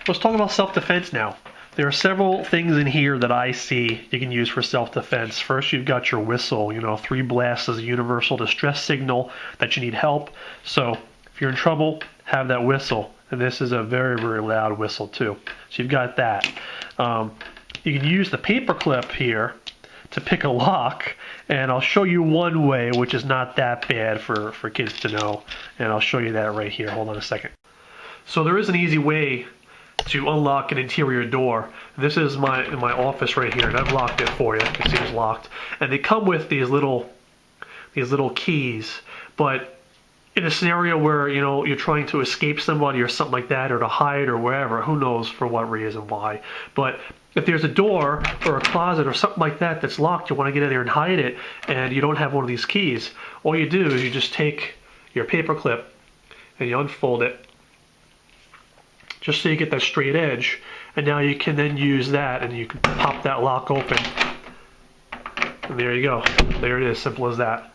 Let's talk about self-defense now. There are several things in here that I see you can use for self-defense. First, you've got your whistle. 3 blasts is a universal distress signal that you need help. So if you're in trouble, have that whistle. And this is a very, very loud whistle too. So you've got that. You can use the paper clip here to pick a lock, and I'll show you one way, which is not that bad for kids to know. And I'll show you that right here. Hold on a second. So there is an easy way to unlock an interior door. This is my office right here, and I've locked it for you. You can see it's locked. And they come with these little keys, but in a scenario where you're trying to escape somebody or something like that, or to hide or wherever, who knows for what reason why, but if there's a door or a closet or something like that that's locked, you want to get in there and hide it, and you don't have one of these keys, all you do is you just take your paper clip and you unfold it just so you get that straight edge, and now you can then use that and you can pop that lock open, and there you go. There it is, simple as that.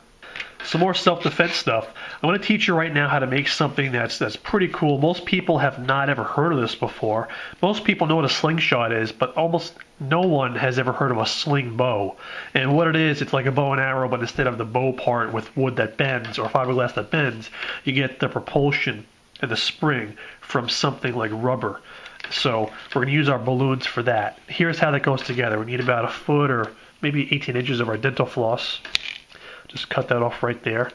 Some more self-defense stuff. I'm going to teach you right now how to make something that's pretty cool. Most people have not ever heard of this before. Most people know what a slingshot is, but almost no one has ever heard of a sling bow. And what it is, it's like a bow and arrow, but instead of the bow part with wood that bends or fiberglass that bends, you get the propulsion and the spring from something like rubber. So we're going to use our balloons for that. Here's how that goes together. We need about 1 foot or maybe 18 inches of our dental floss. Just cut that off right there.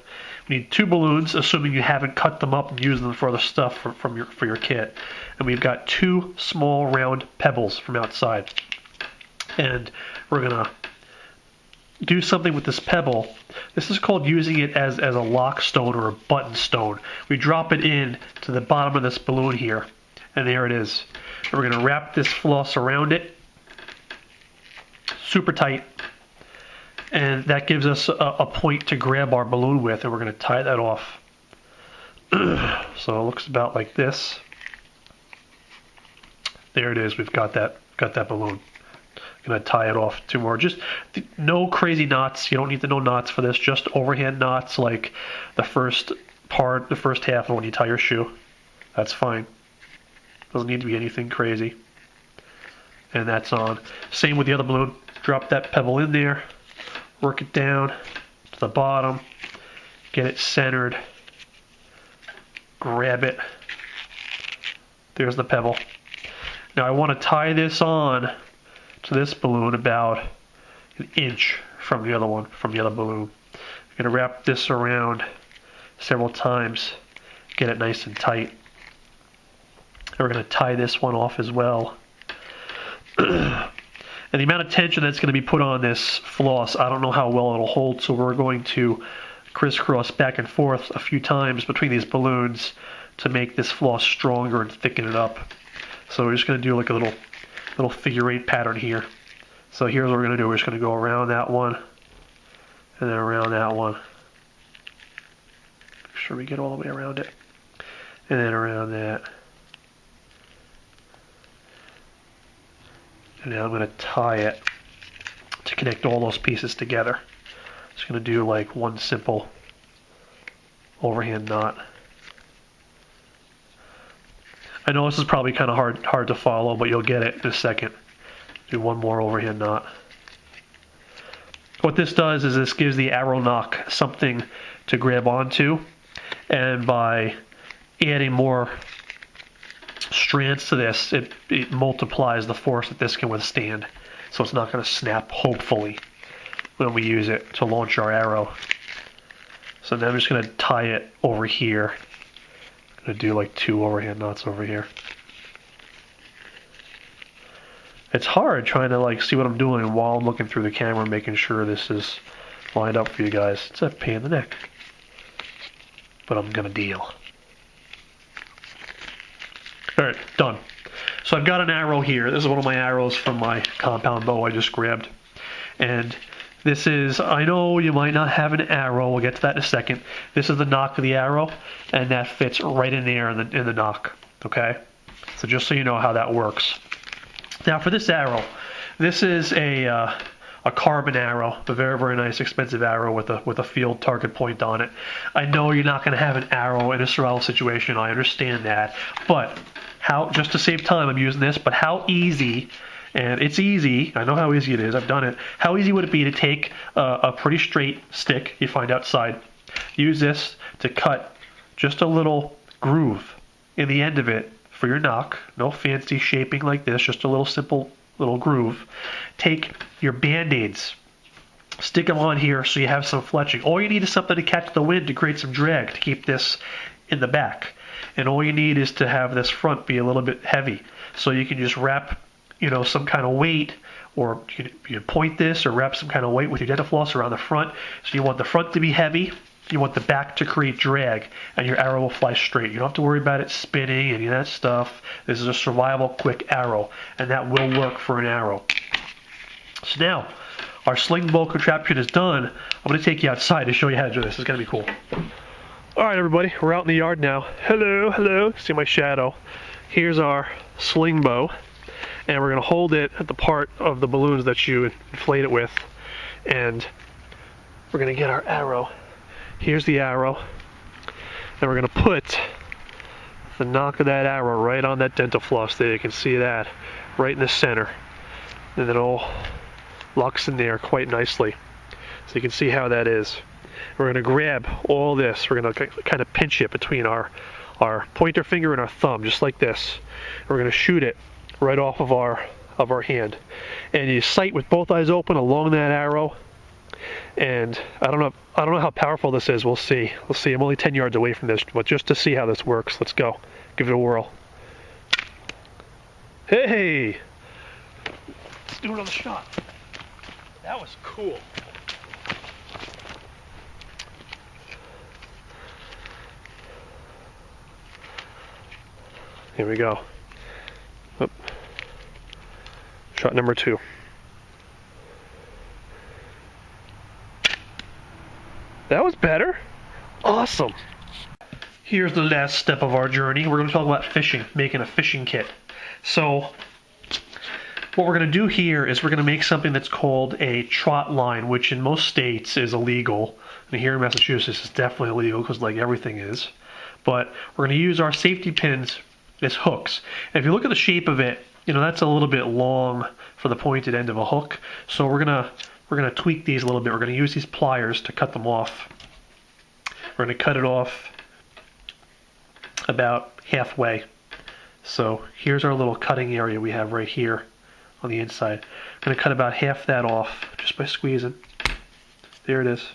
We need 2 balloons, assuming you haven't cut them up and used them for other stuff for your kit. And we've got 2 small round pebbles from outside. And we're gonna do something with this pebble. This is called using it as a lock stone or a button stone. We drop it in to the bottom of this balloon here, and there it is. And we're gonna wrap this floss around it, super tight. And that gives us a point to grab our balloon with, and we're going to tie that off. So it looks about like this. There it is. We've got that balloon. I'm going to tie it off 2 more. Just no crazy knots. You don't need to know knots for this. Just overhand knots like the first half of when you tie your shoe. That's fine. Doesn't need to be anything crazy. And that's on. Same with the other balloon. Drop that pebble in there. Work it down to the bottom, get it centered, grab it. There's the pebble. Now I want to tie this on to this balloon about 1 inch from the other one, from the other balloon. I'm going to wrap this around several times, get it nice and tight. And we're going to tie this one off as well. And the amount of tension that's going to be put on this floss, I don't know how well it'll hold, so we're going to crisscross back and forth a few times between these balloons to make this floss stronger and thicken it up. So we're just going to do like a little figure 8 pattern here. So here's what we're going to do. We're just going to go around that one, and then around that one. Make sure we get all the way around it. And then around that. And now I'm going to tie it to connect all those pieces together. Just going to do like one simple overhand knot. I know this is probably kind of hard to follow, but you'll get it in a second. Do one more overhand knot. What this does is this gives the arrow nock something to grab onto, and by adding more strands to this, it multiplies the force that this can withstand. So it's not going to snap, hopefully, when we use it to launch our arrow. So now I'm just going to tie it over here. I'm going to do like 2 overhand knots over here. It's hard trying to like see what I'm doing while I'm looking through the camera, making sure this is lined up for you guys. It's a pain in the neck, but I'm going to deal. Alright, done. So I've got an arrow here. This is one of my arrows from my compound bow I just grabbed. And this is, I know you might not have an arrow, we'll get to that in a second. This is the nock of the arrow, and that fits right in there in the nock. Okay? So just so you know how that works. Now for this arrow, this is a carbon arrow, a very, very nice, expensive arrow with a field target point on it. I know you're not going to have an arrow in a survival situation, I understand that, but just to save time, I'm using this, but how easy, and it's easy, I know how easy it is, I've done it, how easy would it be to take a pretty straight stick you find outside, use this to cut just a little groove in the end of it for your knock, no fancy shaping like this, just a little simple little groove. Take your Band-Aids, stick them on here so you have some fletching. All you need is something to catch the wind to create some drag to keep this in the back. And all you need is to have this front be a little bit heavy. So you can just wrap, some kind of weight, or you point this or wrap some kind of weight with your dental floss around the front. So you want the front to be heavy, you want the back to create drag, and your arrow will fly straight. You don't have to worry about it spinning, any of that stuff. This is a survival quick arrow, and that will work for an arrow. So now, our sling bow contraption is done. I'm going to take you outside to show you how to do this. It's going to be cool. Alright everybody, we're out in the yard now. Hello, hello. See my shadow. Here's our sling bow. And we're going to hold it at the part of the balloons that you inflate it with. And we're going to get our arrow. Here's the arrow. And we're going to put the knock of that arrow right on that dental floss there. You can see that right in the center. And it all locks in there quite nicely. So you can see how that is. We're going to grab all this. We're going to kind of pinch it between our pointer finger and our thumb, just like this. We're going to shoot it right off of our hand. And you sight with both eyes open along that arrow. And I don't know how powerful this is. We'll see. We'll see. I'm only 10 yards away from this, but just to see how this works, let's go. Give it a whirl. Hey! Let's do another shot. That was cool. Here we go. Oop. Shot number 2. That was better. Awesome. Here's the last step of our journey. We're going to talk about fishing, making a fishing kit. So what we're going to do here is we're going to make something that's called a trot line, which in most states is illegal. And here in Massachusetts it's definitely illegal because like everything is. But we're going to use our safety pins as hooks. And if you look at the shape of it, that's a little bit long for the pointed end of a hook. So we're gonna tweak these a little bit. We're gonna use these pliers to cut them off. We're gonna cut it off about halfway. So here's our little cutting area we have right here on the inside. I'm gonna cut about half that off just by squeezing. There it is.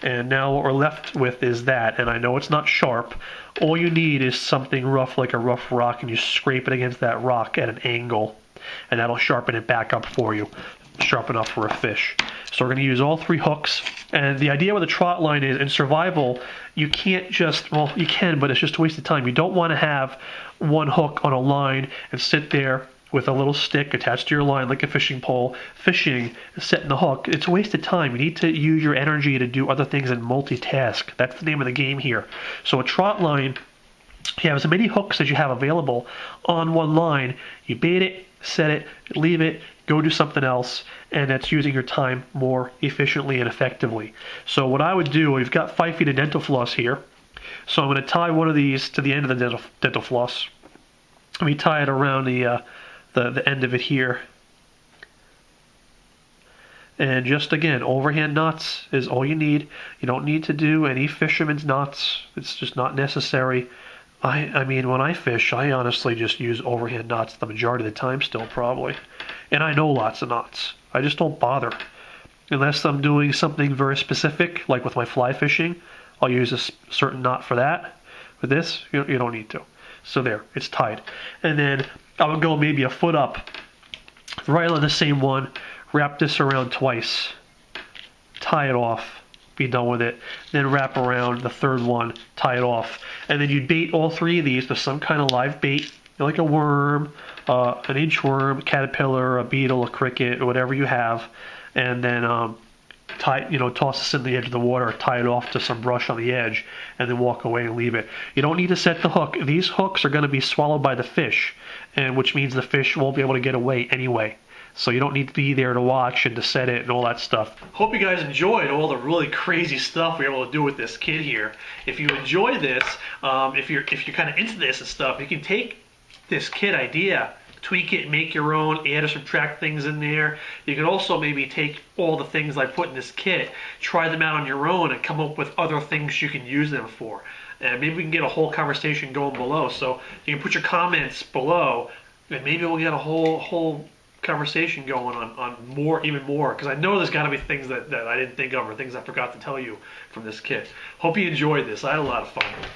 And now what we're left with is that, and I know it's not sharp. All you need is something rough, like a rough rock, and you scrape it against that rock at an angle, and that'll sharpen it back up for you. Sharp enough for a fish. So we're going to use all 3 hooks, and the idea with a trot line is, in survival, you can't just, well, you can, but it's just a waste of time. You don't want to have one hook on a line and sit there with a little stick attached to your line like a fishing pole, fishing, setting the hook. It's a waste of time. You need to use your energy to do other things and multitask. That's the name of the game here. So a trot line, you have as many hooks as you have available on one line. You bait it, set it, leave it, go do something else, and that's using your time more efficiently and effectively. So what I would do, we've got 5 feet of dental floss here. So I'm going to tie one of these to the end of the dental floss. Let me tie it around the end of it here. And just again, overhand knots is all you need. You don't need to do any fisherman's knots. It's just not necessary. I mean, when I fish, I honestly just use overhand knots the majority of the time still, probably. And I know lots of knots. I just don't bother. Unless I'm doing something very specific, like with my fly fishing, I'll use a certain knot for that. With this, you don't need to. So there, it's tied. And then I would go maybe a foot up, right on the same one, wrap this around twice, tie it off, be done with it, then wrap around the third one, tie it off. And then you'd bait all 3 of these with some kind of live bait, like a worm, an inchworm, a caterpillar, a beetle, a cricket, or whatever you have, and then toss this in the edge of the water, tie it off to some brush on the edge, and then walk away and leave it. You don't need to set the hook. These hooks are going to be swallowed by the fish, and which means the fish won't be able to get away anyway. so you don't need to be there to watch and to set it and all that stuff. Hope you guys enjoyed all the really crazy stuff we were able to do with this kit here. If you enjoy this, if you're kind of into this and stuff, you can take this kit idea, tweak it, make your own, add or subtract things in there. You can also maybe take all the things I put in this kit, try them out on your own, and come up with other things you can use them for. And maybe we can get a whole conversation going below. So you can put your comments below, and maybe we'll get a whole conversation going on even more, because I know there's got to be things that I didn't think of or things I forgot to tell you from this kit. Hope you enjoyed this. I had a lot of fun.